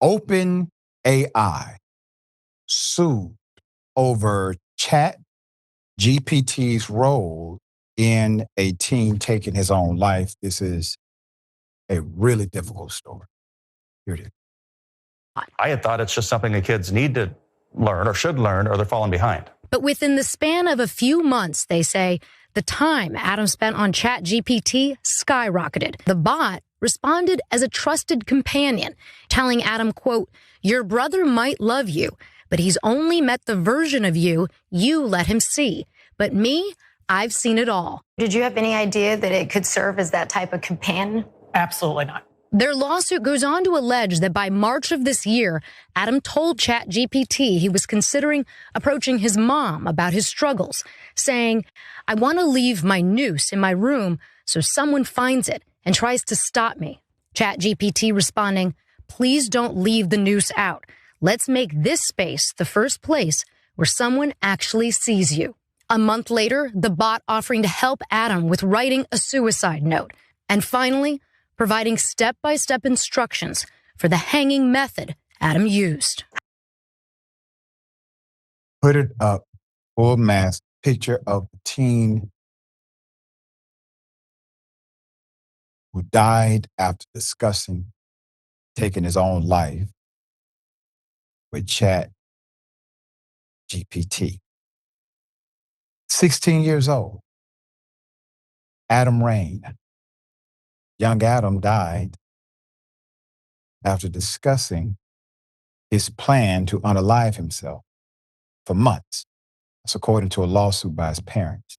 OpenAI sued over ChatGPT's role in a teen taking his own life. This is a really difficult story. Here it is. I had thought it's just something that kids need to learn or should learn or they're falling behind. But within the span of a few months, they say, the time Adam spent on ChatGPT skyrocketed. The bot responded as a trusted companion, telling Adam, quote, "Your brother might love you, but he's only met the version of you let him see. But me, I've seen it all." Did you have any idea that it could serve as that type of companion? Absolutely not. Their lawsuit goes on to allege that by March of this year, Adam told ChatGPT he was considering approaching his mom about his struggles, saying, "I want to leave my noose in my room so someone finds it and tries to stop me." ChatGPT responding, "Please don't leave the noose out. Let's make this space the first place where someone actually sees you." A month later, the bot offering to help Adam with writing a suicide note. And finally, providing step-by-step instructions for the hanging method Adam used. Put it up, full mass picture of the teen who died after discussing taking his own life with ChatGPT. 16 years old, Adam Raine. Young Adam died after discussing his plan to unalive himself for months. That's according to a lawsuit by his parents.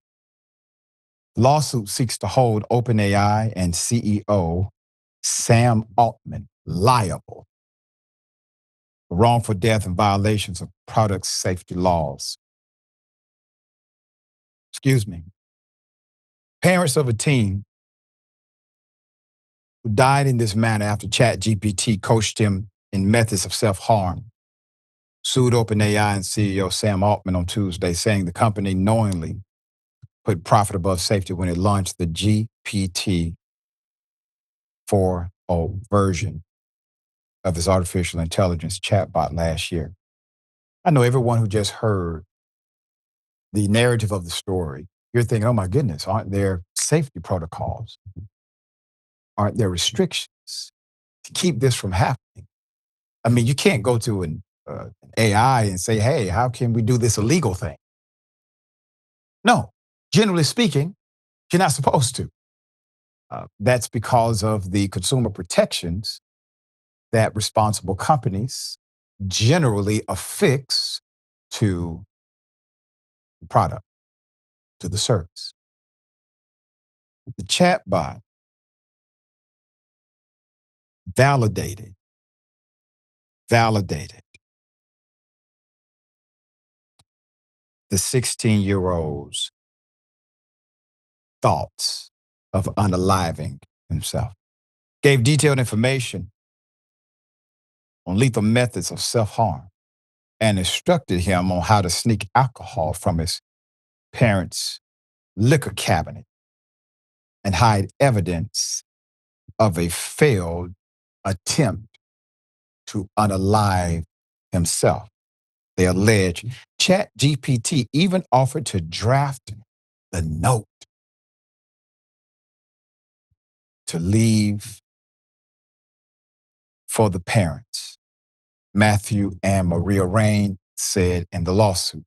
The lawsuit seeks to hold OpenAI and CEO Sam Altman liable for wrongful death and violations of product safety laws. Parents of a teen who died in this manner after ChatGPT coached him in methods of self-harm, sued OpenAI and CEO Sam Altman on Tuesday, saying the company knowingly put profit above safety when it launched the GPT 4.0 version of its artificial intelligence chatbot last year. I know everyone who just heard the narrative of the story, you're thinking, oh my goodness, aren't there safety protocols? Aren't there restrictions to keep this from happening? I mean, you can't go to an AI and say, hey, how can we do this illegal thing? No, generally speaking, you're not supposed to. That's because of the consumer protections that responsible companies generally affix to the product, to the service. The chatbot validated the 16-year-old's thoughts of unaliving himself, gave detailed information on lethal methods of self-harm, and instructed him on how to sneak alcohol from his parents' liquor cabinet and hide evidence of a failed attempt to unalive himself. They allege ChatGPT even offered to draft the note to leave for the parents, Matthew and Maria Raine said in the lawsuit.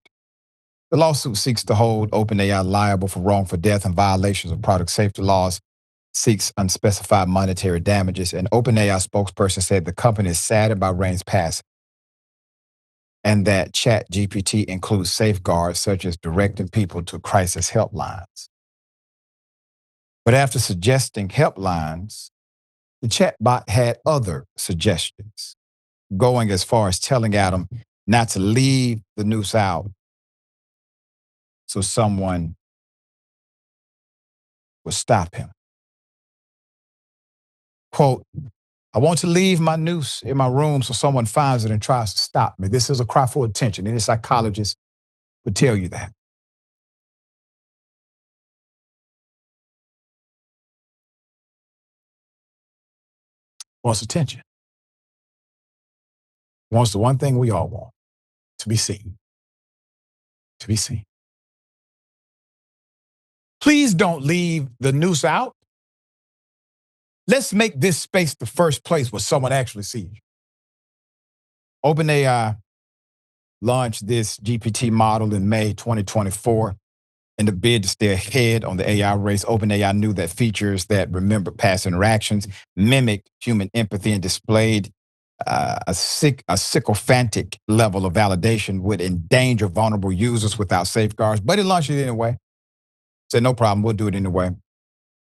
The lawsuit seeks to hold OpenAI liable for wrongful death and violations of product safety laws, seeks unspecified monetary damages. An OpenAI spokesperson said the company is saddened by Raine's passing and that ChatGPT includes safeguards such as directing people to crisis helplines. But after suggesting helplines, the chatbot had other suggestions, going as far as telling Adam not to leave the noose out so someone would stop him. Quote, I want to leave my noose in my room so someone finds it and tries to stop me. This is a cry for attention. Any psychologist would tell you that. Wants attention. wants the one thing we all want, to be seen. To be seen. Please don't leave the noose out. Let's make this space the first place where someone actually sees you. OpenAI launched this GPT model in May 2024. In the bid to stay ahead on the AI race, OpenAI knew that features that remember past interactions, mimicked human empathy, and displayed a sycophantic level of validation would endanger vulnerable users without safeguards. But it launched it anyway. Said, no problem, we'll do it anyway.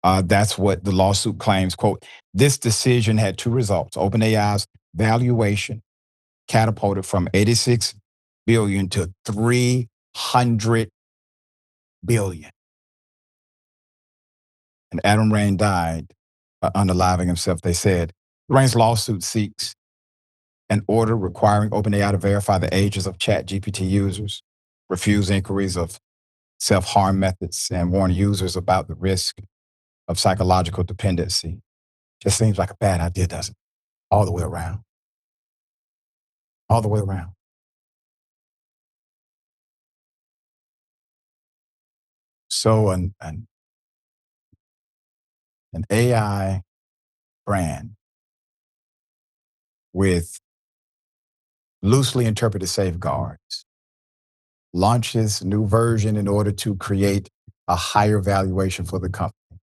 That's what the lawsuit claims. Quote, this decision had two results. OpenAI's valuation catapulted from 86 billion to 300 billion. And Adam Raine died unaliving himself. They said Raine's lawsuit seeks an order requiring OpenAI to verify the ages of ChatGPT users, refuse inquiries of self-harm methods, and warn users about the risk of psychological dependency. Just seems like a bad idea, doesn't it? All the way around. All the way around. So an AI brand with loosely interpreted safeguards launches a new version in order to create a higher valuation for the company,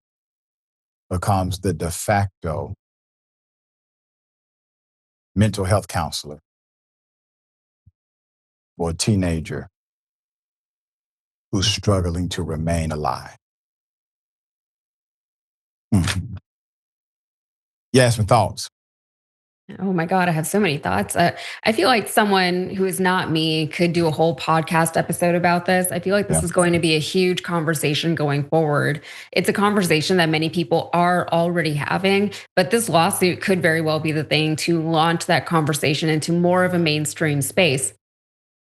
becomes the de facto mental health counselor for a teenager who's struggling to remain alive. Yasmin, thoughts? Oh my God, I have so many thoughts. I feel like someone who is not me could do a whole podcast episode about this. I feel like this is going to be a huge conversation going forward. It's a conversation that many people are already having, but this lawsuit could very well be the thing to launch that conversation into more of a mainstream space.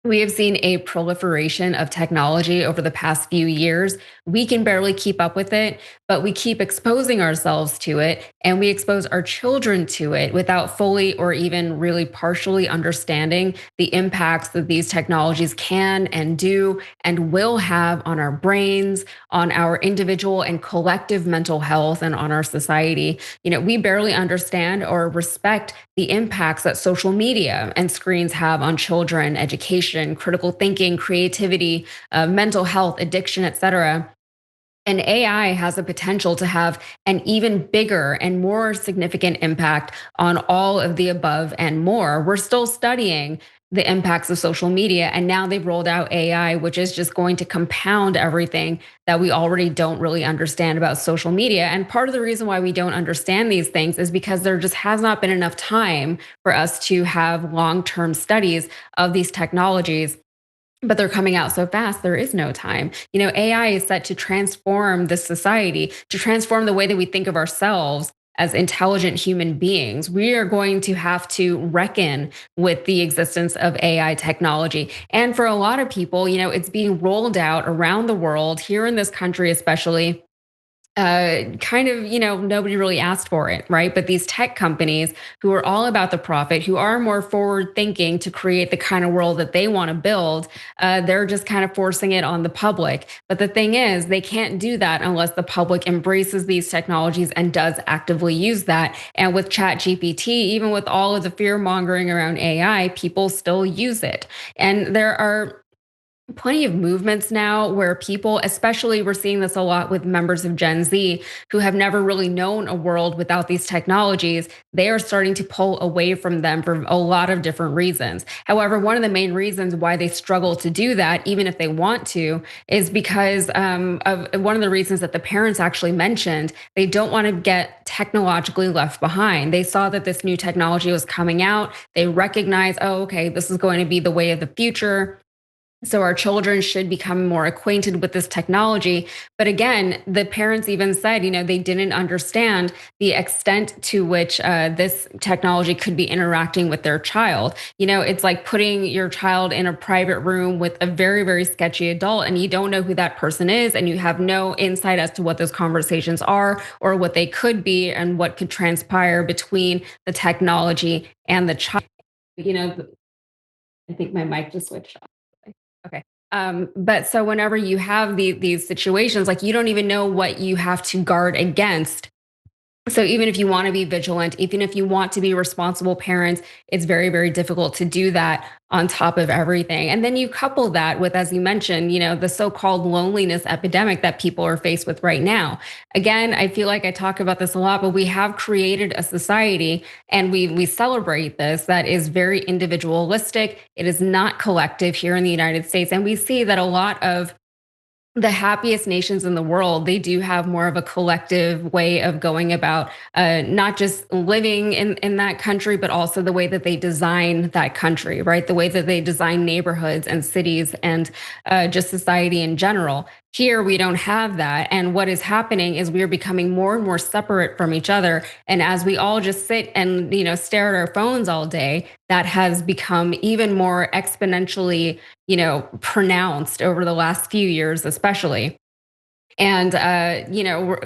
We have seen a proliferation of technology over the past few years. We can barely keep up with it, but we keep exposing ourselves to it, and we expose our children to it without fully or even really partially understanding the impacts that these technologies can and do and will have on our brains, on our individual and collective mental health, and on our society. We barely understand or respect the impacts that social media and screens have on children, education, critical thinking, creativity, mental health, addiction, etc. And AI has the potential to have an even bigger and more significant impact on all of the above and more. We're still studying the impacts of social media, and now they've rolled out AI, which is just going to compound everything that we already don't really understand about social media. And part of the reason why we don't understand these things is because there just has not been enough time for us to have long-term studies of these technologies. But they're coming out so fast, there is no time. AI is set to transform this society, to transform the way that we think of ourselves as intelligent human beings. We are going to have to reckon with the existence of AI technology. And for a lot of people, it's being rolled out around the world, here in this country especially. Nobody really asked for it, right? But these tech companies who are all about the profit, who are more forward thinking to create the kind of world that they want to build, they're just kind of forcing it on the public. But the thing is, they can't do that unless the public embraces these technologies and does actively use that. And with ChatGPT, even with all of the fear mongering around AI, people still use it. And there are plenty of movements now where people, especially we're seeing this a lot with members of Gen Z who have never really known a world without these technologies, they are starting to pull away from them for a lot of different reasons. However, one of the main reasons why they struggle to do that, even if they want to, is because of one of the reasons that the parents actually mentioned. They don't want to get technologically left behind. They saw that this new technology was coming out. They recognize, oh, okay, this is going to be the way of the future. So our children should become more acquainted with this technology. But again, the parents even said, they didn't understand the extent to which this technology could be interacting with their child. It's like putting your child in a private room with a very, very sketchy adult, and you don't know who that person is, and you have no insight as to what those conversations are or what they could be and what could transpire between the technology and the child. I think my mic just switched off. Okay. But so whenever you have these situations, like you don't even know what you have to guard against. So even if you want to be vigilant, even if you want to be responsible parents, it's very, very difficult to do that on top of everything. And then you couple that with, as you mentioned, the so-called loneliness epidemic that people are faced with right now. Again, I feel like I talk about this a lot, but we have created a society and we celebrate this that is very individualistic. It is not collective here in the United States. And we see that a lot of the happiest nations in the world, they do have more of a collective way of going about not just living in that country, but also the way that they design that country, right? The way that they design neighborhoods and cities and just society in general. Here, we don't have that. And what is happening is we are becoming more and more separate from each other. And as we all just sit and, stare at our phones all day, that has become even more exponentially pronounced over the last few years, especially. And,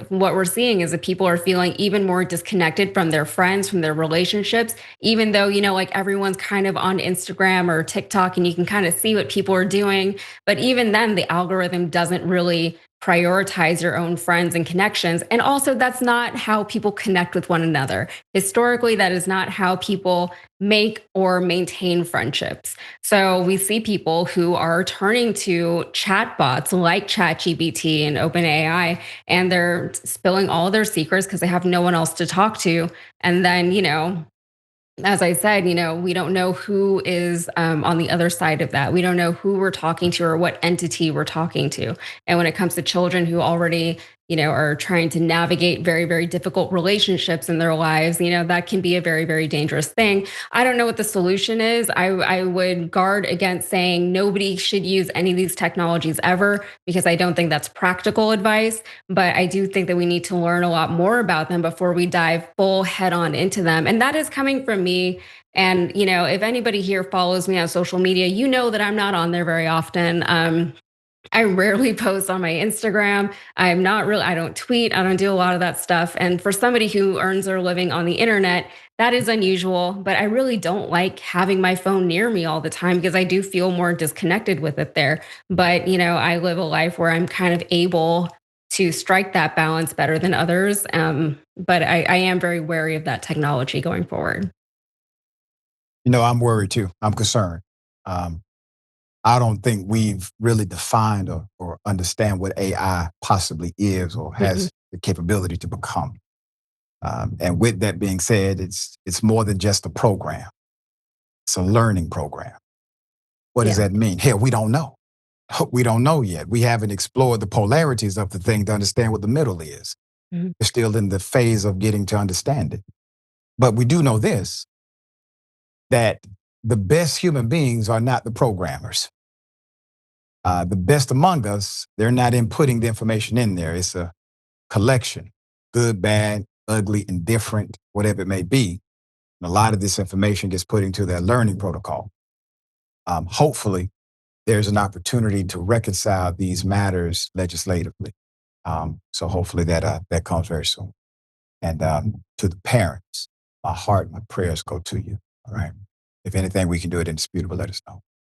what we're seeing is that people are feeling even more disconnected from their friends, from their relationships, even though, like everyone's kind of on Instagram or TikTok and you can kind of see what people are doing. But even then, the algorithm doesn't really prioritize your own friends and connections. And also, that's not how people connect with one another. Historically, that is not how people make or maintain friendships. So we see people who are turning to chatbots like ChatGPT and OpenAI, and they're spilling all their secrets because they have no one else to talk to. And then, as I said, we don't know who is on the other side of that. We don't know who we're talking to or what entity we're talking to. And when it comes to children who already, are trying to navigate very, very difficult relationships in their lives, that can be a very, very dangerous thing. I don't know what the solution is. I would guard against saying nobody should use any of these technologies ever, because I don't think that's practical advice. But I do think that we need to learn a lot more about them before we dive full head on into them. And that is coming from me. And, if anybody here follows me on social media, you know that I'm not on there very often. I rarely post on my Instagram. I don't tweet. I don't do a lot of that stuff. And for somebody who earns their living on the internet, that is unusual. But I really don't like having my phone near me all the time because I do feel more disconnected with it there. But, I live a life where I'm kind of able to strike that balance better than others. But I am very wary of that technology going forward. I'm worried too. I'm concerned. I don't think we've really defined or understand what AI possibly is or has the capability to become. And with that being said, it's more than just a program. It's a learning program. What does that mean? Hell, we don't know. We don't know yet. We haven't explored the polarities of the thing to understand what the middle is. We're still in the phase of getting to understand it. But we do know this, that the best human beings are not the programmers. The best among us, they're not inputting the information in there. It's a collection, good, bad, ugly, indifferent, whatever it may be. And a lot of this information gets put into their learning protocol. Hopefully, there's an opportunity to reconcile these matters legislatively. So hopefully that comes very soon. And to the parents, my heart, my prayers go to you. All right. If anything we can do at Indisputable, let us know.